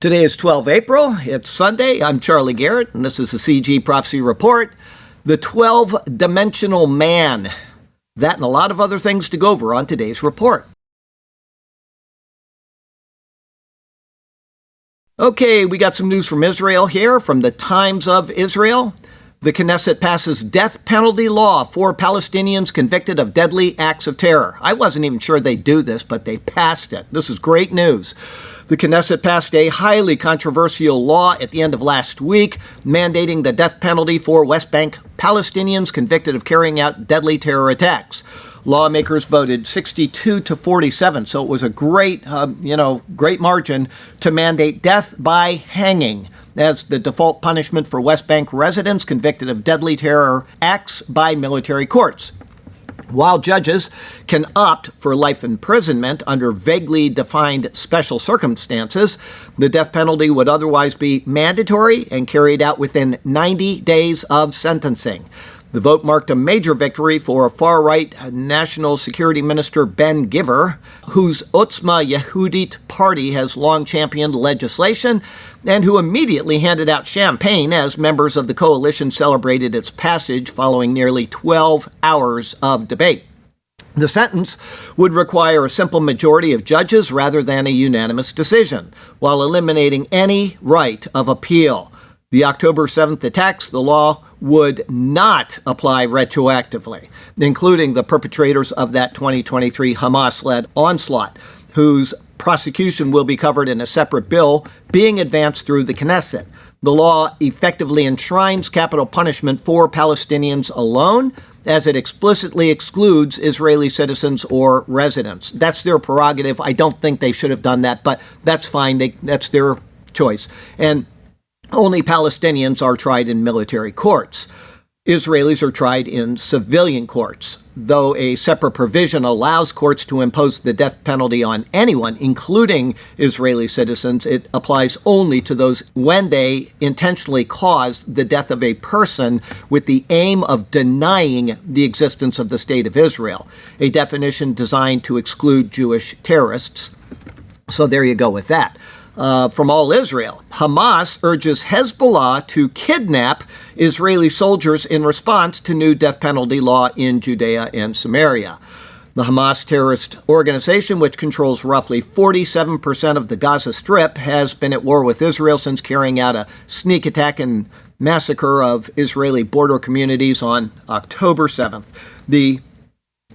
Today is 12 April. It's Sunday. I'm Charlie Garrett, and this is the CG Prophecy Report. The 12-dimensional man. That and a lot of other things to go over on today's report. Okay, we got some news from Israel here, from the Times of Israel. The Knesset passes death penalty law for Palestinians convicted of deadly acts of terror. I wasn't even sure they'd do this, but they passed it. This is great news. The Knesset passed a highly controversial law at the end of last week, mandating the death penalty for West Bank Palestinians convicted of carrying out deadly terror attacks. Lawmakers voted 62 to 47, so it was a great margin to mandate death by hanging as the default punishment for West Bank residents convicted of deadly terror acts by military courts. While judges can opt for life imprisonment under vaguely defined special circumstances, the death penalty would otherwise be mandatory and carried out within 90 days of sentencing. The vote marked a major victory for far-right National Security Minister Ben Gvir, whose Otzma Yehudit party has long championed legislation, and who immediately handed out champagne as members of the coalition celebrated its passage following nearly 12 hours of debate. The sentence would require a simple majority of judges rather than a unanimous decision, while eliminating any right of appeal. The October 7th attacks, the law would not apply retroactively, including the perpetrators of that 2023 Hamas-led onslaught, whose prosecution will be covered in a separate bill being advanced through the Knesset. The law effectively enshrines capital punishment for Palestinians alone, as it explicitly excludes Israeli citizens or residents. That's their prerogative. I don't think they should have done that, but that's fine. That's their choice. And only Palestinians are tried in military courts. Israelis are tried in civilian courts, though a separate provision allows courts to impose the death penalty on anyone, including Israeli citizens. It applies only to those when they intentionally cause the death of a person with the aim of denying the existence of the State of Israel, a definition designed to exclude Jewish terrorists. So there you go with that. From All Israel, Hamas urges Hezbollah to kidnap Israeli soldiers in response to new death penalty law in Judea and Samaria. The Hamas terrorist organization, which controls roughly 47% of the Gaza Strip, has been at war with Israel since carrying out a sneak attack and massacre of Israeli border communities on October 7th. The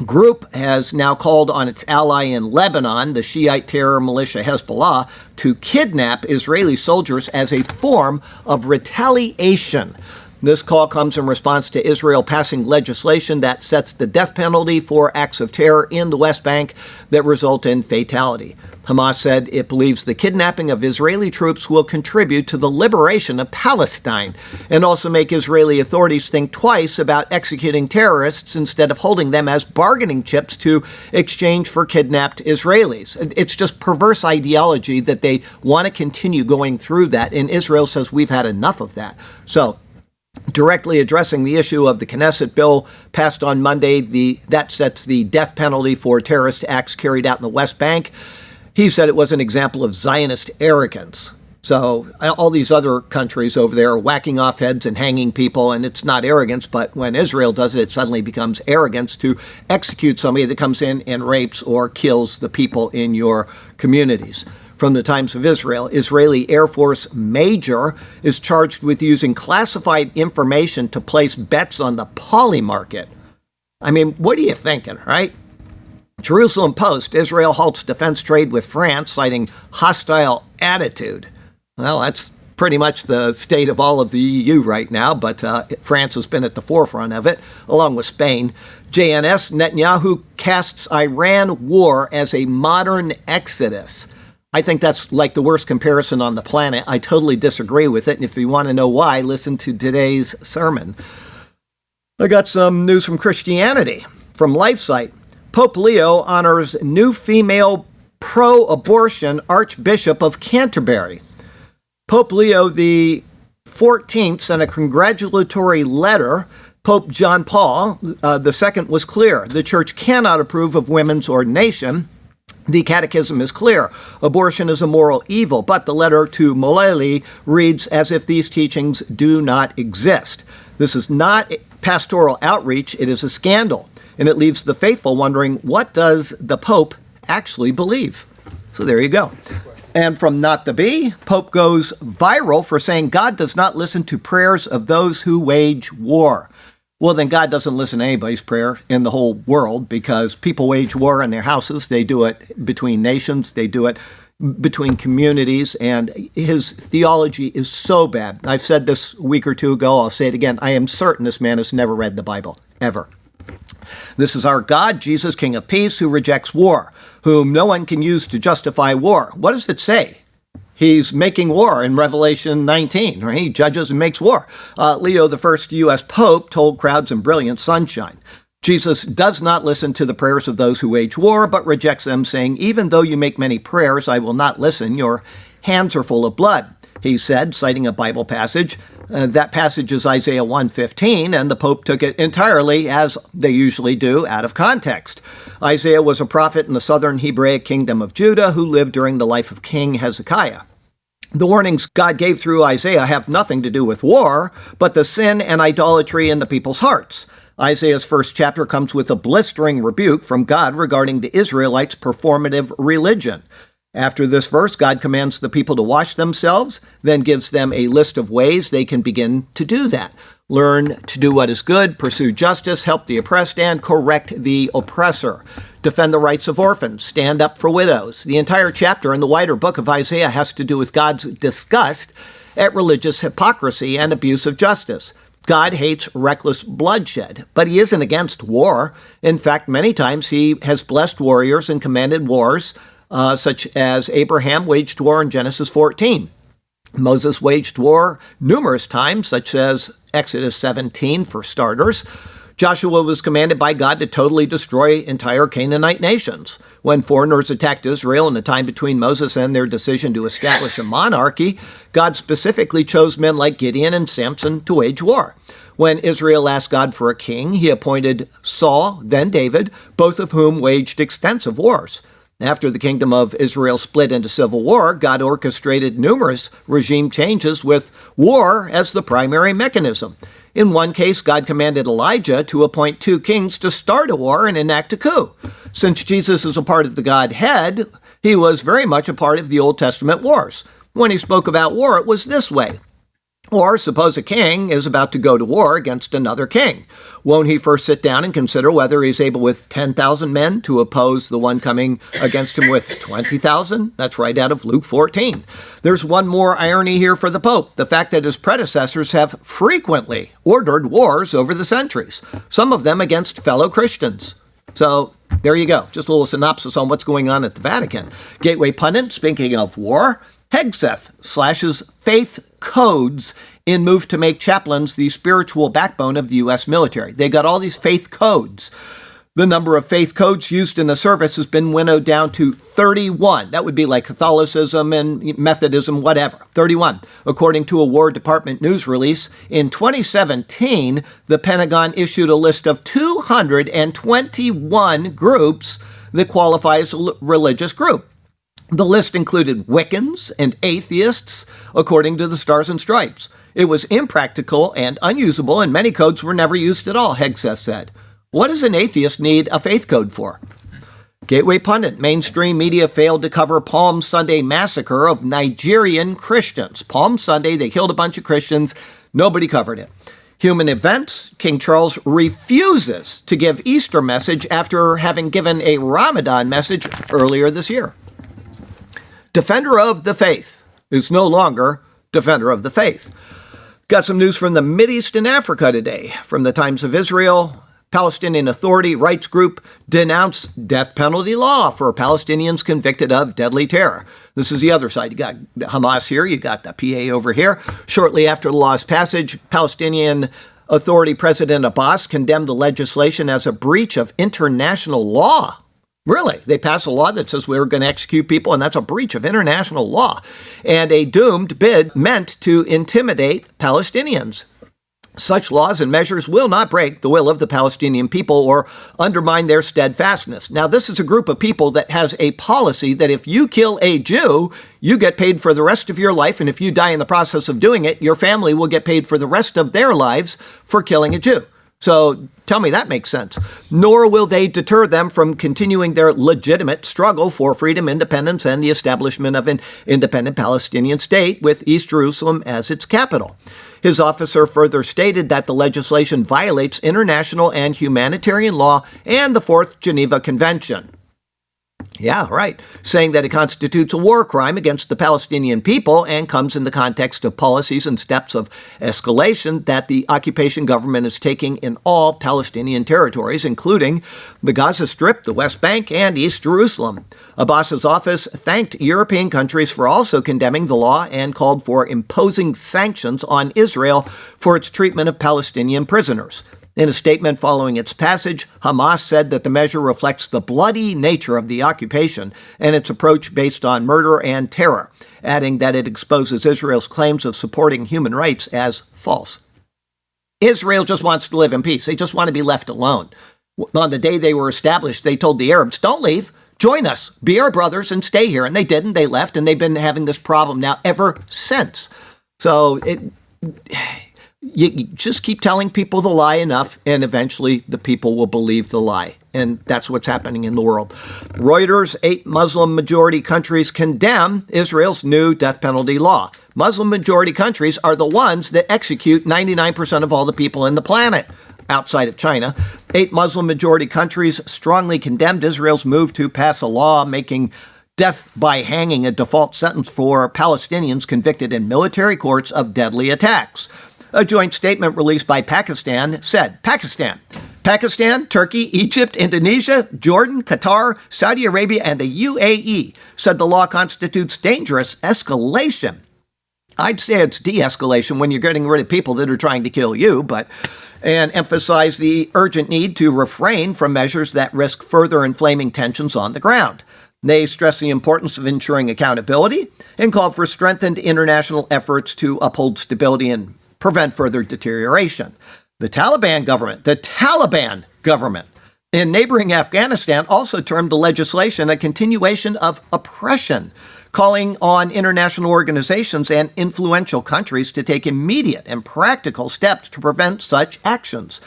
group has now called on its ally in Lebanon, the Shiite terror militia Hezbollah, to kidnap Israeli soldiers as a form of retaliation. This call comes in response to Israel passing legislation that sets the death penalty for acts of terror in the West Bank that result in fatality. Hamas said it believes the kidnapping of Israeli troops will contribute to the liberation of Palestine and also make Israeli authorities think twice about executing terrorists instead of holding them as bargaining chips to exchange for kidnapped Israelis. It's just perverse ideology that they want to continue going through that, and Israel says we've had enough of that. So, directly addressing the issue of the Knesset bill passed on Monday, that sets the death penalty for terrorist acts carried out in the West Bank. He said it was an example of Zionist arrogance. So all these other countries over there are whacking off heads and hanging people, and it's not arrogance, but when Israel does it, it suddenly becomes arrogance to execute somebody that comes in and rapes or kills the people in your communities. From the Times of Israel, Israeli Air Force major is charged with using classified information to place bets on the poly market. I mean, what are you thinking, right? Jerusalem Post, Israel halts defense trade with France, citing hostile attitude. Well, that's pretty much the state of all of the EU right now, but France has been at the forefront of it, along with Spain. JNS, Netanyahu casts Iran war as a modern exodus. I think that's like the worst comparison on the planet. I totally disagree with it, and if you want to know why, listen to today's sermon. I got some news from Christianity, from LifeSite. Pope Leo honors new female pro-abortion Archbishop of Canterbury. Pope Leo the 14th sent a congratulatory letter. Pope John Paul II was clear. The church cannot approve of women's ordination, The Catechism is clear. Abortion is a moral evil, but the letter to Moleli reads as if these teachings do not exist. This is not pastoral outreach, it is a scandal, and it leaves the faithful wondering, what does the Pope actually believe? So there you go. And from Not the Bee, Pope goes viral for saying God does not listen to prayers of those who wage war. Well, then God doesn't listen to anybody's prayer in the whole world, because people wage war in their houses. They do it between nations. They do it between communities. And his theology is so bad. I've said this a week or two ago. I'll say it again. I am certain this man has never read the Bible, ever. This is our God, Jesus, King of Peace, who rejects war, whom no one can use to justify war. What does it say? He's making war in Revelation 19, right? He judges and makes war. Leo, the first U.S. Pope, told crowds in brilliant sunshine. Jesus does not listen to the prayers of those who wage war, but rejects them, saying, even though you make many prayers, I will not listen. Your hands are full of blood, he said, citing a Bible passage. That passage is Isaiah 1:15, and the Pope took it entirely, as they usually do, out of context. Isaiah was a prophet in the southern Hebraic kingdom of Judah who lived during the life of King Hezekiah. The warnings God gave through Isaiah have nothing to do with war, but the sin and idolatry in the people's hearts. Isaiah's first chapter comes with a blistering rebuke from God regarding the Israelites' performative religion. After this verse, God commands the people to wash themselves, then gives them a list of ways they can begin to do that. Learn to do what is good, pursue justice, help the oppressed, and correct the oppressor. Defend the rights of orphans, stand up for widows. The entire chapter in the wider book of Isaiah has to do with God's disgust at religious hypocrisy and abuse of justice. God hates reckless bloodshed, but he isn't against war. In fact, many times he has blessed warriors and commanded wars, such as Abraham waged war in Genesis 14. Moses waged war numerous times, such as Exodus 17 for starters. Joshua was commanded by God to totally destroy entire Canaanite nations. When foreigners attacked Israel in the time between Moses and their decision to establish a monarchy, God specifically chose men like Gideon and Samson to wage war. When Israel asked God for a king, he appointed Saul, then David, both of whom waged extensive wars. After the kingdom of Israel split into civil war, God orchestrated numerous regime changes with war as the primary mechanism. In one case, God commanded Elijah to appoint 2 kings to start a war and enact a coup. Since Jesus is a part of the Godhead, he was very much a part of the Old Testament wars. When he spoke about war, it was this way. Or suppose a king is about to go to war against another king. Won't he first sit down and consider whether he's able with 10,000 men to oppose the one coming against him with 20,000? That's right out of Luke 14. There's one more irony here for the Pope, the fact that his predecessors have frequently ordered wars over the centuries, some of them against fellow Christians. So there you go. Just a little synopsis on what's going on at the Vatican. Gateway Pundit, speaking of war, Hegseth slashes faith codes in move to make chaplains the spiritual backbone of the U.S. military. They got all these faith codes. The number of faith codes used in the service has been winnowed down to 31. That would be like Catholicism and Methodism, whatever. 31. According to a War Department news release, in 2017, the Pentagon issued a list of 221 groups that qualify as a religious group. The list included Wiccans and atheists, according to the Stars and Stripes. It was impractical and unusable, and many codes were never used at all, Hegseth said. What does an atheist need a faith code for? Gateway Pundit, mainstream media failed to cover Palm Sunday massacre of Nigerian Christians. Palm Sunday, they killed a bunch of Christians. Nobody covered it. Human Events, King Charles refuses to give Easter message after having given a Ramadan message earlier this year. Defender of the Faith is no longer Defender of the Faith. Got some news from the Mideast and Africa today. From the Times of Israel, Palestinian Authority rights group denounced death penalty law for Palestinians convicted of deadly terror. This is the other side. You got Hamas here, you got the PA over here. Shortly after the law's passage, Palestinian Authority President Abbas condemned the legislation as a breach of international law. Really, they passed a law that says we're going to execute people, and that's a breach of international law, and a doomed bid meant to intimidate Palestinians. Such laws and measures will not break the will of the Palestinian people or undermine their steadfastness. Now, this is a group of people that has a policy that if you kill a Jew, you get paid for the rest of your life, and if you die in the process of doing it, your family will get paid for the rest of their lives for killing a Jew. So tell me that makes sense. Nor will they deter them from continuing their legitimate struggle for freedom, independence, and the establishment of an independent Palestinian state with East Jerusalem as its capital. His officer further stated that the legislation violates international and humanitarian law and the Fourth Geneva Convention. Yeah, right. Saying that it constitutes a war crime against the Palestinian people and comes in the context of policies and steps of escalation that the occupation government is taking in all Palestinian territories, including the Gaza Strip, the West Bank, and East Jerusalem. Abbas's office thanked European countries for also condemning the law and called for imposing sanctions on Israel for its treatment of Palestinian prisoners. In a statement following its passage, Hamas said that the measure reflects the bloody nature of the occupation and its approach based on murder and terror, adding that it exposes Israel's claims of supporting human rights as false. Israel just wants to live in peace. They just want to be left alone. On the day they were established, they told the Arabs, don't leave, join us, be our brothers and stay here. And they didn't, they left, and they've been having this problem now ever since. So you just keep telling people the lie enough, and eventually the people will believe the lie. And that's what's happening in the world. Reuters, 8 Muslim-majority countries condemn Israel's new death penalty law. Muslim-majority countries are the ones that execute 99% of all the people in the planet, outside of China. 8 Muslim-majority countries strongly condemned Israel's move to pass a law making death by hanging a default sentence for Palestinians convicted in military courts of deadly attacks. A joint statement released by Pakistan said, Pakistan, Turkey, Egypt, Indonesia, Jordan, Qatar, Saudi Arabia, and the UAE said the law constitutes dangerous escalation. I'd say it's de-escalation when you're getting rid of people that are trying to kill you, and emphasize the urgent need to refrain from measures that risk further inflaming tensions on the ground. They stress the importance of ensuring accountability and called for strengthened international efforts to uphold stability and prevent further deterioration. The Taliban government in neighboring Afghanistan also termed the legislation a continuation of oppression, calling on international organizations and influential countries to take immediate and practical steps to prevent such actions.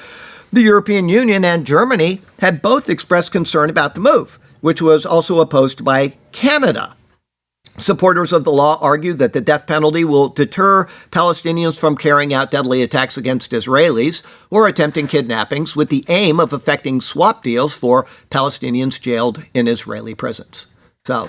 The European Union and Germany had both expressed concern about the move, which was also opposed by Canada. Supporters of the law argue that the death penalty will deter Palestinians from carrying out deadly attacks against Israelis or attempting kidnappings with the aim of effecting swap deals for Palestinians jailed in Israeli prisons. So,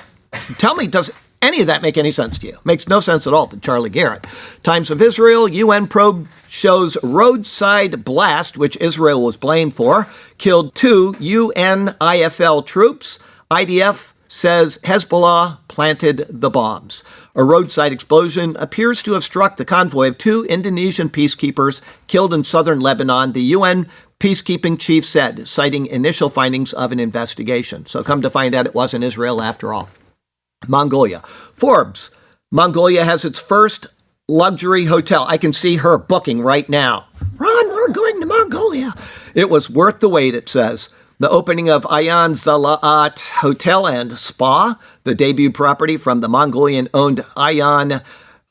tell me, does any of that make any sense to you? Makes no sense at all to Charlie Garrett. Times of Israel, UN probe shows roadside blast, which Israel was blamed for, killed 2 UNIFL troops. IDF says Hezbollah planted the bombs. A roadside explosion appears to have struck the convoy of 2 Indonesian peacekeepers killed in southern Lebanon, the UN peacekeeping chief said, citing initial findings of an investigation. So come to find out it wasn't Israel after all. Mongolia. Forbes. Mongolia has its first luxury hotel. I can see her booking right now. Ron, we're going to Mongolia. It was worth the wait, it says. The opening of Ayan Zalaat Hotel and Spa, the debut property from the Mongolian-owned Ayan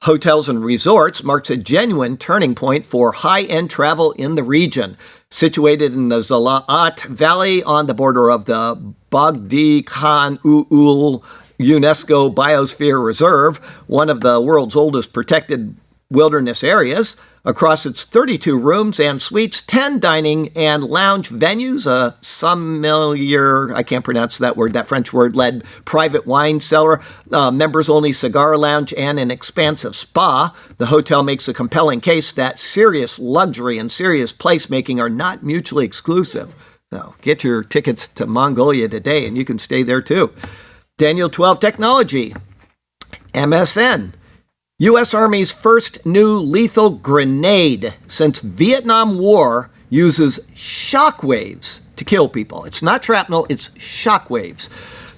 Hotels and Resorts, marks a genuine turning point for high-end travel in the region. Situated in the Zalaat Valley on the border of the Bagdi Khan Uul UNESCO Biosphere Reserve, one of the world's oldest protected wilderness areas. Across its 32 rooms and suites, 10 dining and lounge venues, a sommelier, I can't pronounce that word, that French word, led private wine cellar, members-only cigar lounge, and an expansive spa. The hotel makes a compelling case that serious luxury and serious placemaking are not mutually exclusive. So get your tickets to Mongolia today, and you can stay there too. Daniel 12 Technology, MSN. U.S. Army's first new lethal grenade since Vietnam War uses shockwaves to kill people. It's not shrapnel, it's shockwaves.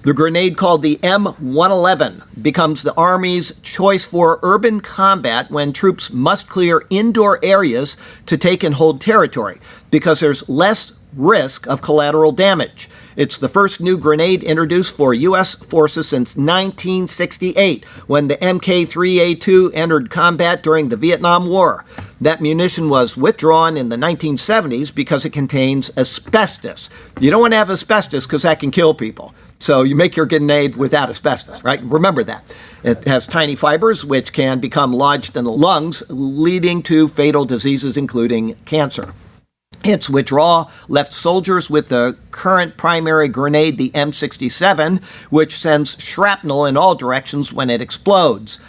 The grenade, called the M111, becomes the Army's choice for urban combat when troops must clear indoor areas to take and hold territory because there's less risk of collateral damage. It's the first new grenade introduced for U.S. forces since 1968, when the Mk3A2 entered combat during the Vietnam War. That munition was withdrawn in the 1970s because it contains asbestos. You don't want to have asbestos because that can kill people. So you make your grenade without asbestos, right? Remember that. It has tiny fibers which can become lodged in the lungs, leading to fatal diseases, including cancer. Its withdrawal left soldiers with the current primary grenade, the M67, which sends shrapnel in all directions when it explodes.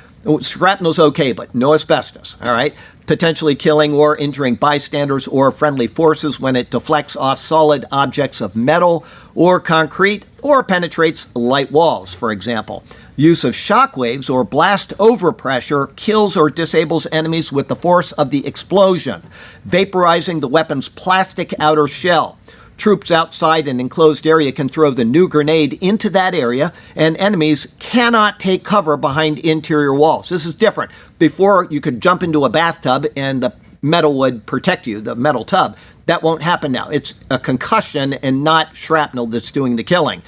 Shrapnel's okay, but no asbestos, all right? Potentially killing or injuring bystanders or friendly forces when it deflects off solid objects of metal or concrete or penetrates light walls, for example. Use of shockwaves or blast overpressure kills or disables enemies with the force of the explosion, vaporizing the weapon's plastic outer shell. Troops outside an enclosed area can throw the new grenade into that area, and enemies cannot take cover behind interior walls. This is different. Before, you could jump into a bathtub and the metal would protect you, the metal tub. That won't happen now. It's a concussion and not shrapnel that's doing the killing.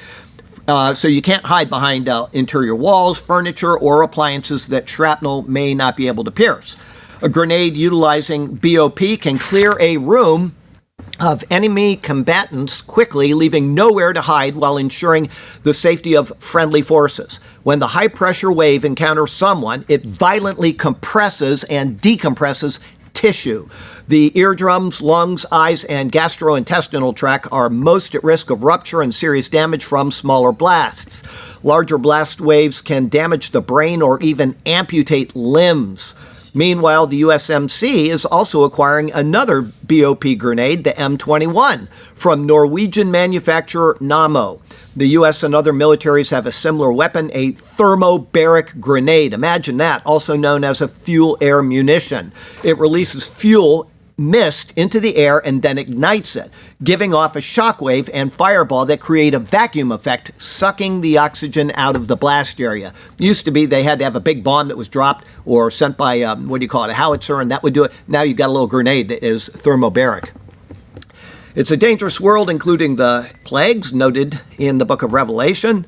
So you can't hide behind interior walls, furniture, or appliances that shrapnel may not be able to pierce. A grenade utilizing BOP can clear a room of enemy combatants quickly, leaving nowhere to hide while ensuring the safety of friendly forces. When the high-pressure wave encounters someone, it violently compresses and decompresses tissue. The eardrums, lungs, eyes, and gastrointestinal tract are most at risk of rupture and serious damage from smaller blasts. Larger blast waves can damage the brain or even amputate limbs. Meanwhile, the USMC is also acquiring another BOP grenade, the M21, from Norwegian manufacturer Nammo. The U.S. and other militaries have a similar weapon, a thermobaric grenade. Imagine that, also known as a fuel-air munition. It releases fuel mist into the air and then ignites it, giving off a shockwave and fireball that create a vacuum effect, sucking the oxygen out of the blast area. Used to be they had to have a big bomb that was dropped or sent by, a howitzer, and that would do it. Now you've got a little grenade that is thermobaric. It's a dangerous world, including the plagues noted in the book of Revelation.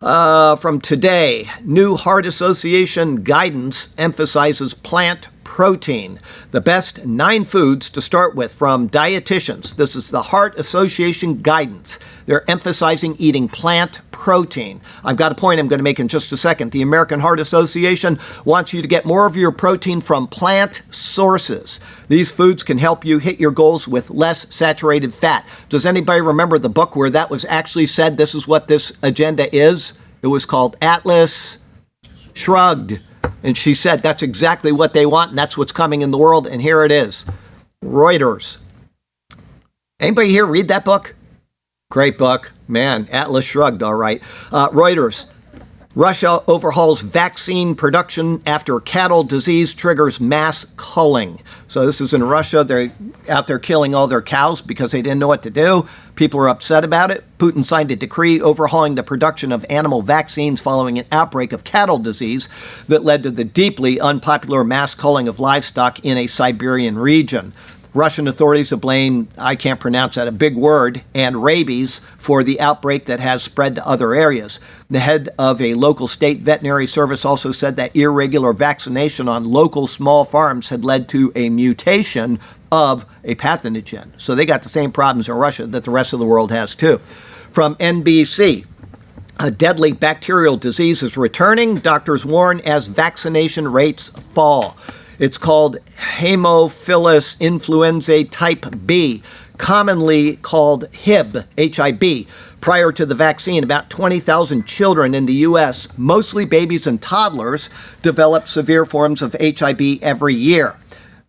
From today, new Heart Association guidance emphasizes plant protein, the best 9 foods to start with from dietitians. This is the Heart Association guidance. They're emphasizing eating plant protein. I've got a point I'm going to make in just a second. The American Heart Association wants you to get more of your protein from plant sources. These foods can help you hit your goals with less saturated fat. Does anybody remember the book where that was actually said, this is what this agenda is? It was called Atlas Shrugged. And she said that's exactly what they want, and that's what's coming in the world, and here it is. Reuters. Anybody here read that book? Great book. Man, Atlas Shrugged, all right. Reuters. Russia overhauls vaccine production after cattle disease triggers mass culling. So this is in Russia. They're out there killing all their cows because they didn't know what to do. People are upset about it. Putin signed a decree overhauling the production of animal vaccines following an outbreak of cattle disease that led to the deeply unpopular mass culling of livestock in a Siberian region. Russian authorities have blamed, I can't pronounce that, a big word, and rabies for the outbreak that has spread to other areas. The head of a local state veterinary service also said that irregular vaccination on local small farms had led to a mutation of a pathogen. So they got the same problems in Russia that the rest of the world has too. From NBC. A deadly bacterial disease is returning, doctors warn, as vaccination rates fall. It's called Haemophilus influenzae type B, commonly called HIB, H-I-B. Prior to the vaccine, about 20,000 children in the U.S., mostly babies and toddlers, developed severe forms of HIB every year.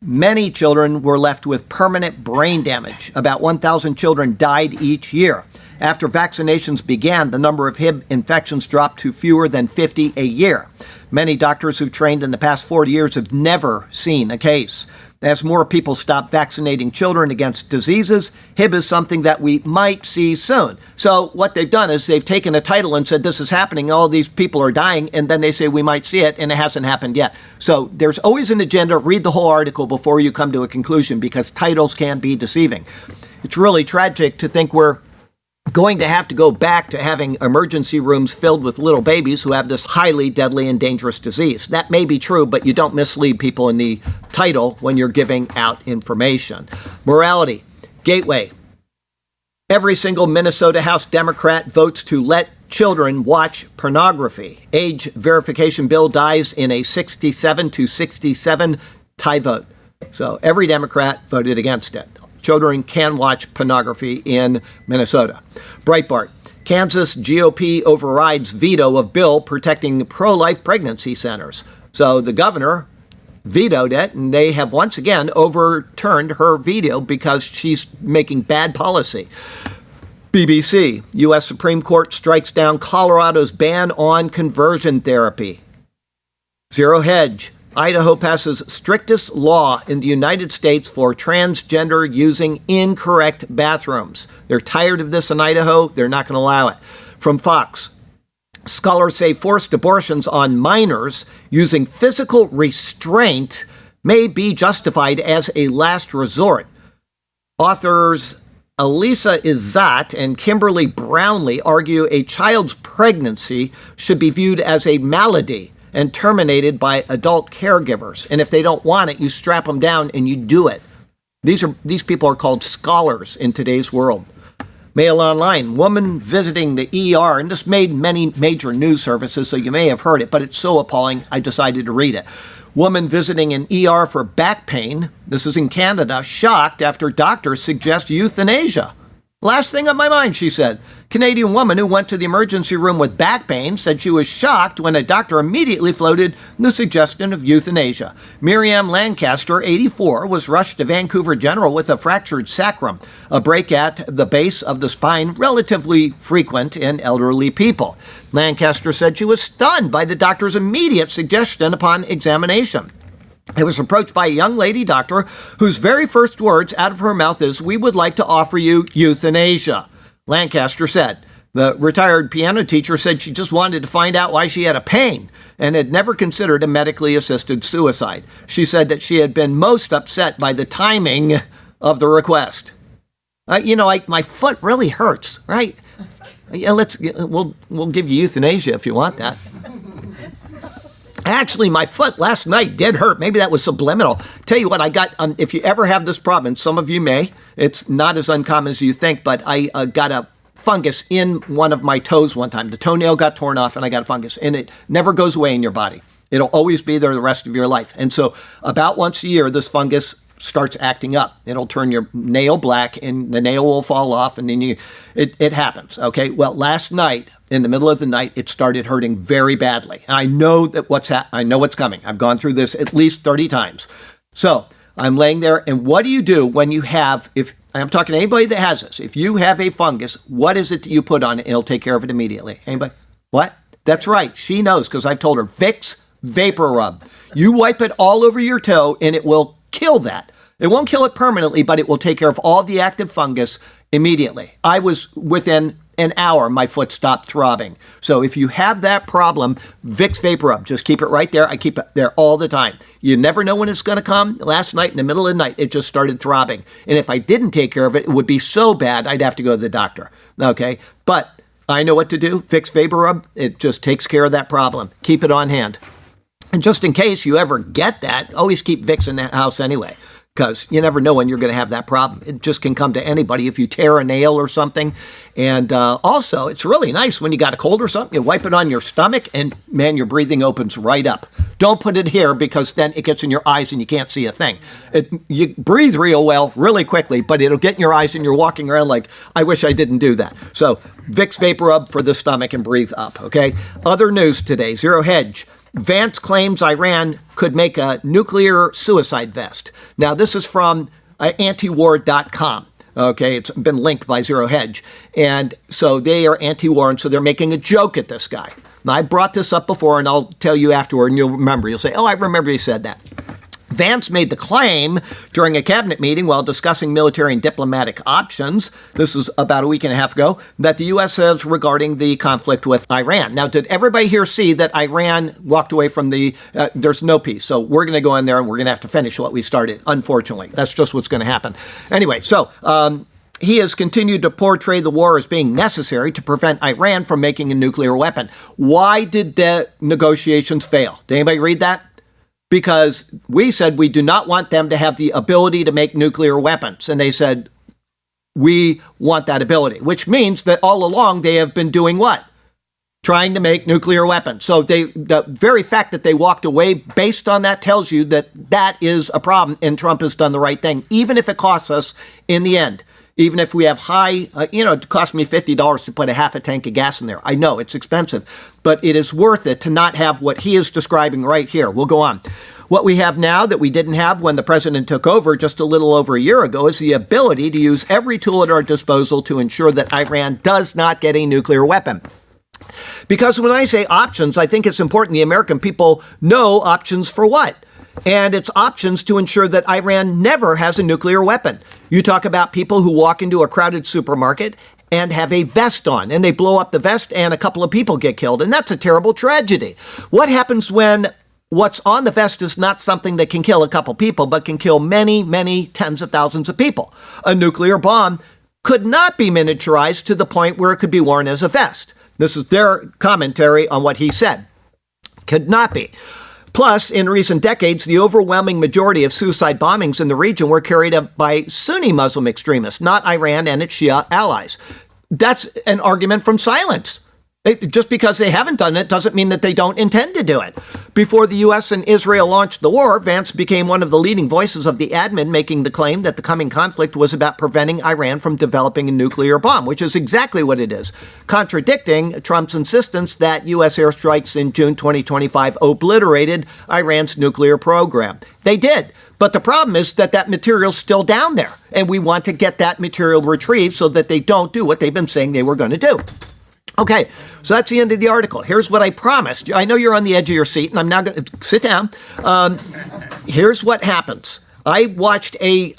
Many children were left with permanent brain damage. About 1,000 children died each year. After vaccinations began, the number of Hib infections dropped to fewer than 50 a year. Many doctors who've trained in the past 40 years have never seen a case. As more people stop vaccinating children against diseases, Hib is something that we might see soon. So what they've done is they've taken a title and said this is happening, all these people are dying, and then they say we might see it, and it hasn't happened yet. So there's always an agenda. Read the whole article before you come to a conclusion, because titles can be deceiving. It's really tragic to think we're going to have to go back to having emergency rooms filled with little babies who have this highly deadly and dangerous disease. That may be true, but you don't mislead people in the title when you're giving out information. Morality. Gateway. Every single Minnesota House Democrat votes to let children watch pornography. Age verification bill dies in a 67-67 tie vote. So every Democrat voted against it. Children can watch pornography in Minnesota. Breitbart. Kansas GOP overrides veto of bill protecting pro-life pregnancy centers. So the governor vetoed it, and they have once again overturned her veto because she's making bad policy. BBC. U.S. Supreme Court strikes down Colorado's ban on conversion therapy. Zero Hedge. Idaho passes strictest law in the United States for transgender using incorrect bathrooms. They're tired of this in Idaho. They're not going to allow it. From Fox, scholars say forced abortions on minors using physical restraint may be justified as a last resort. Authors Elisa Izzat and Kimberly Brownlee argue a child's pregnancy should be viewed as a malady and terminated by adult caregivers. And if they don't want it, you strap them down and you do it. These people are called scholars in today's world. Mail Online, woman visiting the ER, and this made many major news services, so you may have heard it, but it's so appalling, I decided to read it. Woman visiting an ER for back pain, this is in Canada, shocked after doctors suggest euthanasia. Last thing on my mind, she said. Canadian woman who went to the emergency room with back pain said she was shocked when a doctor immediately floated the suggestion of euthanasia. Miriam Lancaster, 84, was rushed to Vancouver General with a fractured sacrum, a break at the base of the spine relatively frequent in elderly people. Lancaster said she was stunned by the doctor's immediate suggestion upon examination. I was approached by a young lady doctor whose very first words out of her mouth is, "We would like to offer you euthanasia," Lancaster said. The retired piano teacher said she just wanted to find out why she had a pain and had never considered a medically assisted suicide. She said that she had been most upset by the timing of the request. My foot really hurts, right? Yeah, we'll give you euthanasia if you want that. Actually, my foot last night did hurt. Maybe that was subliminal. Tell you what, I got, if you ever have this problem, and some of you may, it's not as uncommon as you think, but I got a fungus in one of my toes one time. The toenail got torn off and I got a fungus, and it never goes away in your body. It'll always be there the rest of your life. And so about once a year, this fungus starts acting up. It'll turn your nail black and the nail will fall off, and then it happens. Okay. Well, last night, in the middle of the night, it started hurting very badly. I know that I know what's coming. I've gone through this at least 30 times. So I'm laying there, and what do you do when you have, if I'm talking to anybody that has this, if you have a fungus, what is it that you put on it? It'll take care of it immediately. Anybody? What? That's right. She knows, because I've told her, Vicks Vapor Rub. You wipe it all over your toe and it will kill that. It won't kill it permanently, but it will take care of all the active fungus immediately. I was within an hour, my foot stopped throbbing. So if you have that problem, Vicks Vapor Rub, just keep it right there. I keep it there all the time. You never know when it's going to come. Last night, in the middle of the night, it just started throbbing. And if I didn't take care of it, it would be so bad, I'd have to go to the doctor. Okay? But I know what to do. Vicks Vapor Rub, it just takes care of that problem. Keep it on hand. And just in case you ever get that, always keep Vicks in the house anyway, because you never know when you're going to have that problem. It just can come to anybody if you tear a nail or something. And also, it's really nice when you got a cold or something, you wipe it on your stomach and, man, your breathing opens right up. Don't put it here, because then it gets in your eyes and you can't see a thing. You breathe real well, really quickly, but it'll get in your eyes and you're walking around like, I wish I didn't do that. So Vicks Vapor Rub for the stomach and breathe up, okay? Other news today, Zero Hedge. Vance claims Iran could make a nuclear suicide vest. Now, this is from antiwar.com. Okay, it's been linked by Zero Hedge. And so they are anti-war, and so they're making a joke at this guy. Now, I brought this up before, and I'll tell you afterward, and you'll remember. You'll say, oh, I remember you said that. Vance made the claim during a cabinet meeting while discussing military and diplomatic options, this was about a week and a half ago, that the U.S. says regarding the conflict with Iran. Now, did everybody here see that Iran walked away from there's no peace? So we're going to go in there and we're going to have to finish what we started, unfortunately. That's just what's going to happen. Anyway, so he has continued to portray the war as being necessary to prevent Iran from making a nuclear weapon. Why did the negotiations fail? Did anybody read that? Because we said we do not want them to have the ability to make nuclear weapons. And they said, we want that ability, which means that all along they have been doing what? Trying to make nuclear weapons. So the very fact that they walked away based on that tells you that that is a problem, and Trump has done the right thing, even if it costs us in the end. Even if we have high, it cost me $50 to put a half a tank of gas in there. I know it's expensive, but it is worth it to not have what he is describing right here. We'll go on. What we have now that we didn't have when the president took over just a little over a year ago is the ability to use every tool at our disposal to ensure that Iran does not get a nuclear weapon. Because when I say options, I think it's important the American people know options for what? And it's options to ensure that Iran never has a nuclear weapon. You talk about people who walk into a crowded supermarket and have a vest on, and they blow up the vest and a couple of people get killed, and that's a terrible tragedy. What happens when what's on the vest is not something that can kill a couple people, but can kill many, many tens of thousands of people? A nuclear bomb could not be miniaturized to the point where it could be worn as a vest. This is their commentary on what he said. Could not be. Plus, in recent decades, the overwhelming majority of suicide bombings in the region were carried out by Sunni Muslim extremists, not Iran and its Shia allies. That's an argument from silence. Just because they haven't done it doesn't mean that they don't intend to do it. Before the U.S. and Israel launched the war, Vance became one of the leading voices of the admin, making the claim that the coming conflict was about preventing Iran from developing a nuclear bomb, which is exactly what it is, contradicting Trump's insistence that U.S. airstrikes in June 2025 obliterated Iran's nuclear program. They did. But the problem is that that material's still down there, and we want to get that material retrieved so that they don't do what they've been saying they were going to do. Okay, so that's the end of the article. Here's what I promised. I know you're on the edge of your seat, and I'm now going to sit down. Here's what happens. I watched a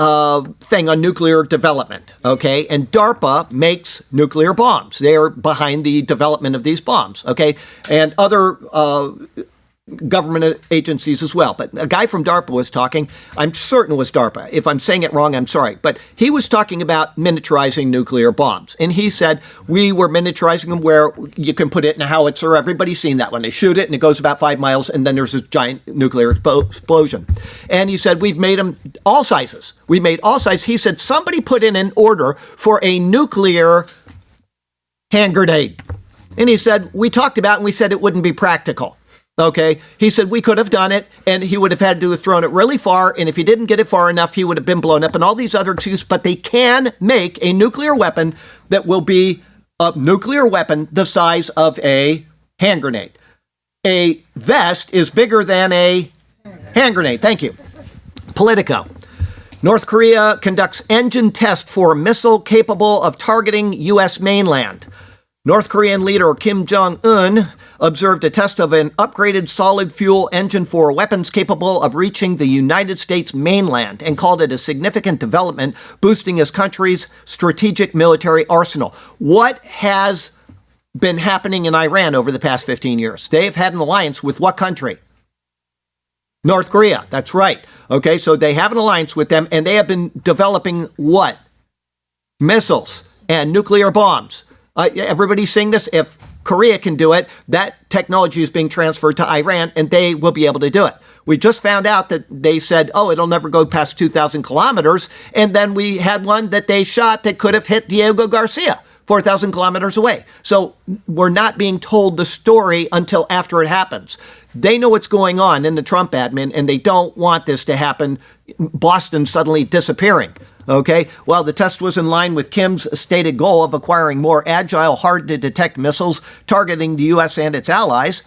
thing on nuclear development, okay? And DARPA makes nuclear bombs. They're behind the development of these bombs, okay? And other government agencies as well. But a guy from DARPA was talking. I'm certain it was DARPA. If I'm saying it wrong, I'm sorry. But he was talking about miniaturizing nuclear bombs. And he said, we were miniaturizing them where you can put it in a howitzer. Everybody's seen that when they shoot it and it goes about 5 miles and then there's this giant nuclear explosion. And he said, we've made them all sizes. We made all sizes. He said, somebody put in an order for a nuclear hand grenade. And he said, we talked about it and we said it wouldn't be practical. Okay, he said we could have done it, and he would have had to have thrown it really far, and if he didn't get it far enough, he would have been blown up, and all these other excuses. But they can make a nuclear weapon that will be a nuclear weapon the size of a hand grenade. A vest is bigger than a hand grenade. Thank you. Politico. North Korea conducts engine test for missile capable of targeting U.S. mainland. North Korean leader Kim Jong-un observed a test of an upgraded solid fuel engine for weapons capable of reaching the United States mainland and called it a significant development, boosting his country's strategic military arsenal. What has been happening in Iran over the past 15 years? They've had an alliance with what country? North Korea. That's right. Okay, so they have an alliance with them, and they have been developing what? Missiles and nuclear bombs. Everybody's seeing this. If Korea can do it, that technology is being transferred to Iran, and they will be able to do it. We just found out that they said, oh, it'll never go past 2,000 kilometers. And then we had one that they shot that could have hit Diego Garcia 4,000 kilometers away. So we're not being told the story until after it happens. They know what's going on in the Trump admin, and they don't want this to happen, Boston suddenly disappearing. Okay, well, the test was in line with Kim's stated goal of acquiring more agile, hard-to-detect missiles targeting the U.S. and its allies.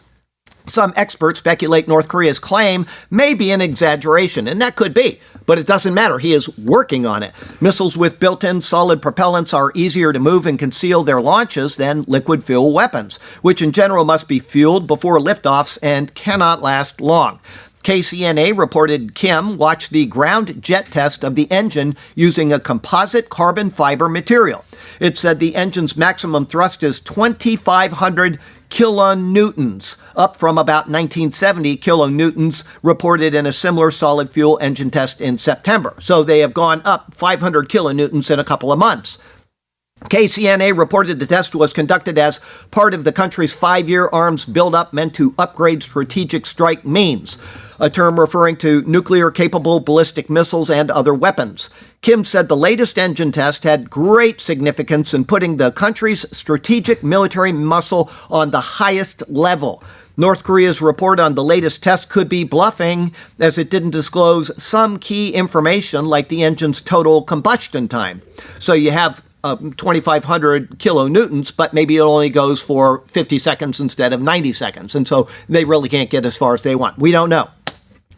Some experts speculate North Korea's claim may be an exaggeration, and that could be. But it doesn't matter. He is working on it. Missiles with built-in solid propellants are easier to move and conceal their launches than liquid fuel weapons, which in general must be fueled before liftoffs and cannot last long. KCNA reported Kim watched the ground jet test of the engine using a composite carbon fiber material. It said the engine's maximum thrust is 2,500 kilonewtons, up from about 1970 kilonewtons reported in a similar solid fuel engine test in September. So they have gone up 500 kilonewtons in a couple of months. KCNA reported the test was conducted as part of the country's 5-year arms buildup meant to upgrade strategic strike means, a term referring to nuclear-capable ballistic missiles and other weapons. Kim said the latest engine test had great significance in putting the country's strategic military muscle on the highest level. North Korea's report on the latest test could be bluffing, as it didn't disclose some key information like the engine's total combustion time. So you have 2,500 kilonewtons, but maybe it only goes for 50 seconds instead of 90 seconds. And so they really can't get as far as they want. We don't know.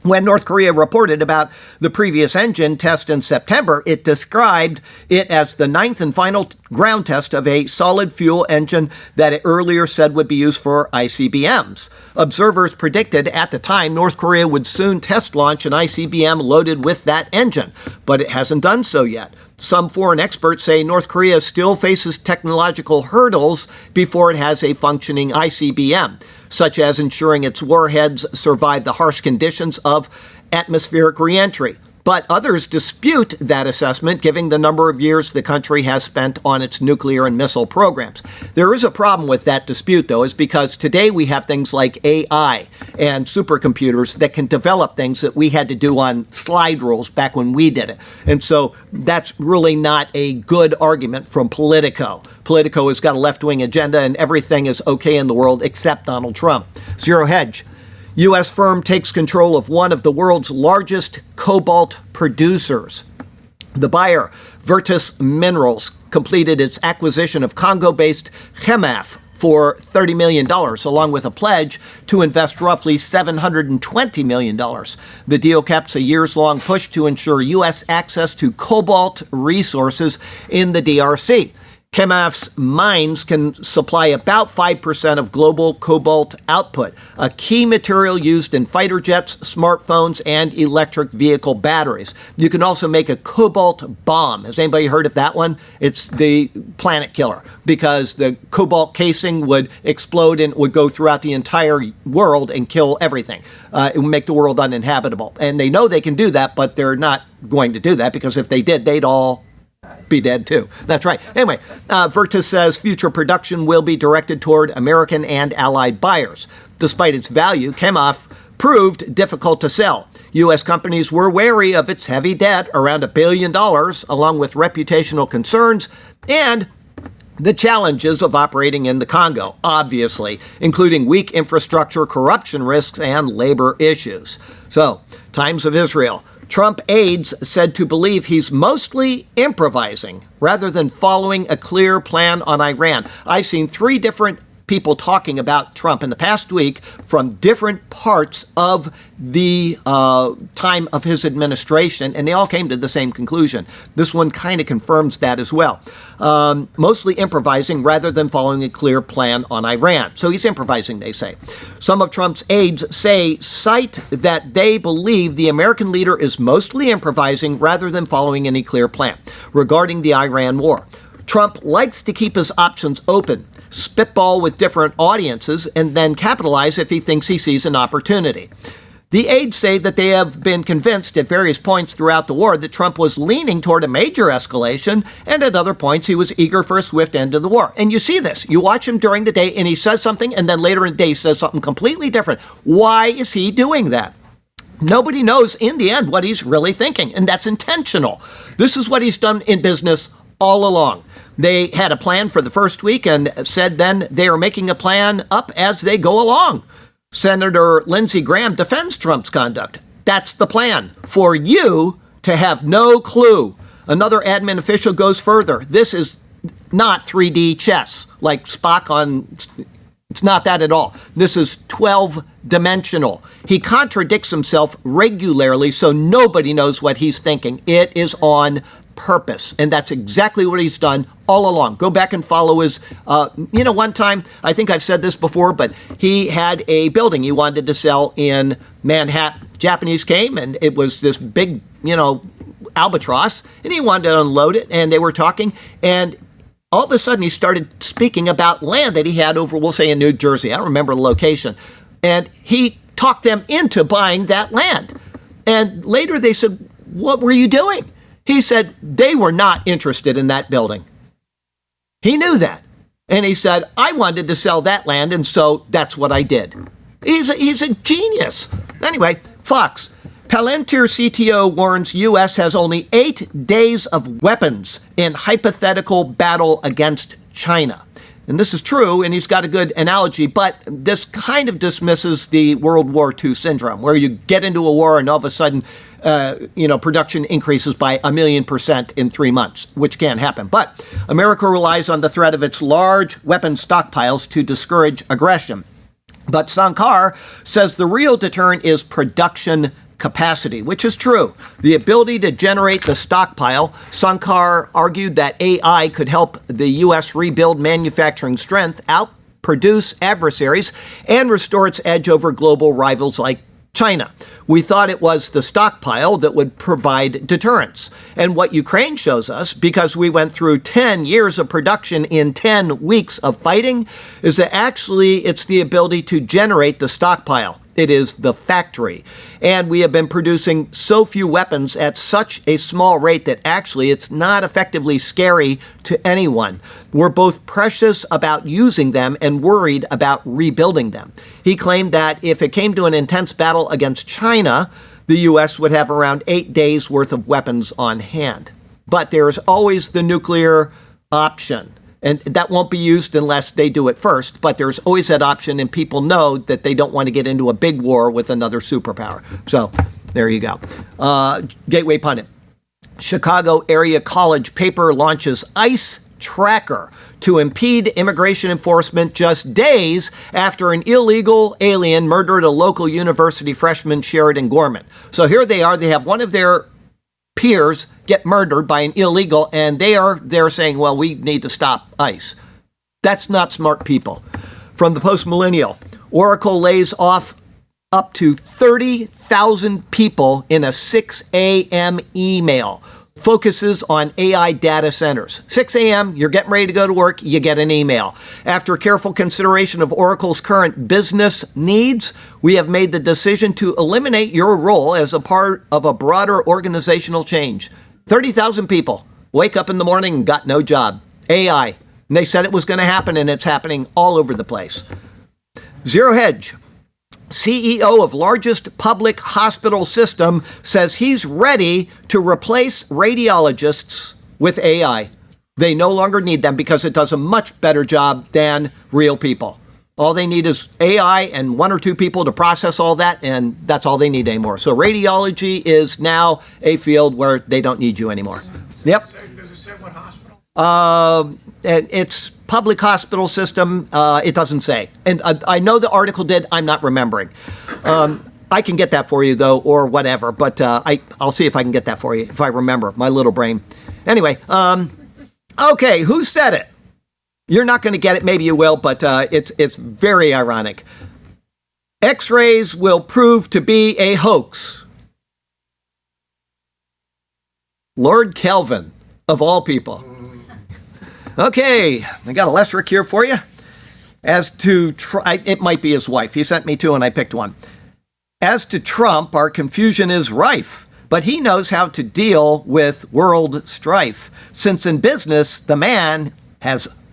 When North Korea reported about the previous engine test in September, it described it as the 9th and final ground test of a solid fuel engine that it earlier said would be used for ICBMs. Observers predicted at the time North Korea would soon test launch an ICBM loaded with that engine, but it hasn't done so yet. Some foreign experts say North Korea still faces technological hurdles before it has a functioning ICBM, such as ensuring its warheads survive the harsh conditions of atmospheric reentry. But others dispute that assessment, given the number of years the country has spent on its nuclear and missile programs. There is a problem with that dispute, though, is because today we have things like AI and supercomputers that can develop things that we had to do on slide rules back when we did it. And so that's really not a good argument from Politico. Politico has got a left-wing agenda, and everything is okay in the world except Donald Trump. Zero Hedge. U.S. firm takes control of one of the world's largest cobalt producers. The buyer, Virtus Minerals, completed its acquisition of Congo-based Chemaf for $30 million, along with a pledge to invest roughly $720 million. The deal caps a years-long push to ensure U.S. access to cobalt resources in the DRC. Chemaf's mines can supply about 5% of global cobalt output, a key material used in fighter jets, smartphones, and electric vehicle batteries. You can also make a cobalt bomb. Has anybody heard of that one? It's the planet killer, because the cobalt casing would explode and would go throughout the entire world and kill everything. It would make the world uninhabitable. And they know they can do that, but they're not going to do that, because if they did, they'd all be dead too. That's right. Anyway, Virtus says future production will be directed toward American and allied buyers. Despite its value, Chemaf proved difficult to sell. U.S. companies were wary of its heavy debt, around $1 billion, along with reputational concerns and the challenges of operating in the Congo, obviously, including weak infrastructure, corruption risks, and labor issues. So, Times of Israel. Trump aides said to believe he's mostly improvising rather than following a clear plan on Iran. I've seen 3 different people talking about Trump in the past week from different parts of the time of his administration, and they all came to the same conclusion. This one kind of confirms that as well. Mostly improvising rather than following a clear plan on Iran. So he's improvising, they say. Some of Trump's aides cite that they believe the American leader is mostly improvising rather than following any clear plan regarding the Iran war. Trump likes to keep his options open, spitball with different audiences, and then capitalize if he thinks he sees an opportunity. The aides say that they have been convinced at various points throughout the war that Trump was leaning toward a major escalation, and at other points he was eager for a swift end to the war. And you see this. You watch him during the day, and he says something, and then later in the day he says something completely different. Why is he doing that? Nobody knows in the end what he's really thinking, and that's intentional. This is what he's done in business all along. They had a plan for the first week and said then they are making a plan up as they go along. Senator Lindsey Graham defends Trump's conduct. That's the plan, for you to have no clue. Another admin official goes further. This is not 3D chess like Spock on It's not that at all. This is 12-dimensional. He contradicts himself regularly, so nobody knows what he's thinking. It is on purpose, and that's exactly what he's done all along. Go back and follow his, one time, I think I've said this before, but he had a building he wanted to sell in Manhattan. Japanese came, and it was this big, albatross, and he wanted to unload it, and they were talking, and all of a sudden he started speaking about land that he had over, we'll say in New Jersey. I don't remember the location. And he talked them into buying that land. And later they said, "What were you doing?" He said they were not interested in that building. He knew that. And he said, "I wanted to sell that land, and so that's what I did." He's a genius. Anyway, Fox. Palantir CTO warns U.S. has only 8 days of weapons in hypothetical battle against China. And this is true, and he's got a good analogy, but this kind of dismisses the World War II syndrome, where you get into a war and all of a sudden, production increases by 1,000,000% in 3 months, which can happen. But America relies on the threat of its large weapons stockpiles to discourage aggression. But Sankar says the real deterrent is production capacity, which is true. The ability to generate the stockpile. Sankar argued that AI could help the U.S. rebuild manufacturing strength, outproduce adversaries, and restore its edge over global rivals like China. We thought it was the stockpile that would provide deterrence. And what Ukraine shows us, because we went through 10 years of production in 10 weeks of fighting, is that actually it's the ability to generate the stockpile. It is the factory. And we have been producing so few weapons at such a small rate that actually it's not effectively scary to anyone. We're both precious about using them and worried about rebuilding them. He claimed that if it came to an intense battle against China, the U.S. would have around 8 days worth of weapons on hand. But there's always the nuclear option. And that won't be used unless they do it first. But there's always that option, and people know that they don't want to get into a big war with another superpower. So there you go. Gateway Pundit. Chicago Area College paper launches ICE tracker to impede immigration enforcement just days after an illegal alien murdered a local university freshman, Sheridan Gorman. So here they are. They have one of their peers get murdered by an illegal, and they're saying, well, we need to stop ICE. That's not smart people. From the Post-Millennial, Oracle lays off up to 30,000 people in a 6 a.m. email. Focuses on AI data centers. 6 a.m., you're getting ready to go to work, you get an email. After careful consideration of Oracle's current business needs, we have made the decision to eliminate your role as a part of a broader organizational change. 30,000 people wake up in the morning and got no job. AI. And they said it was going to happen, and it's happening all over the place. Zero Hedge. CEO of largest public hospital system says he's ready to replace radiologists with AI. They no longer need them because it does a much better job than real people. All they need is AI and 1 or 2 people to process all that, and that's all they need anymore. So radiology is now a field where they don't need you anymore. Yep. Does it say what hospital? It's public hospital system. It doesn't say. And I know the article did. I'm not remembering. I can get that for you, though, or whatever. But I'll see if I can get that for you, if I remember. My little brain. Anyway, okay, who said it? You're not going to get it. Maybe you will, but it's very ironic. X-rays will prove to be a hoax. Lord Kelvin, of all people. Okay, I got a lesser here for you. As to, it might be his wife. He sent me 2 and I picked one. As to Trump, our confusion is rife, but he knows how to deal with world strife. Since in business, the man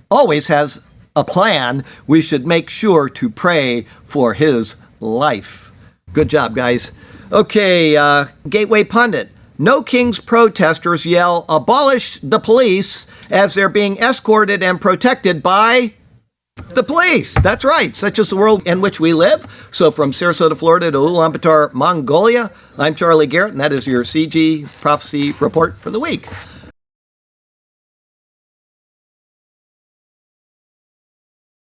always has a plan, we should make sure to pray for his life. Good job, guys. Okay, Gateway Pundit. No King's protesters yell, abolish the police, as they're being escorted and protected by the police. That's right, such is the world in which we live. So from Sarasota, Florida to Ulaanbaatar, Mongolia, I'm Charlie Garrett, and that is your CG Prophecy Report for the week.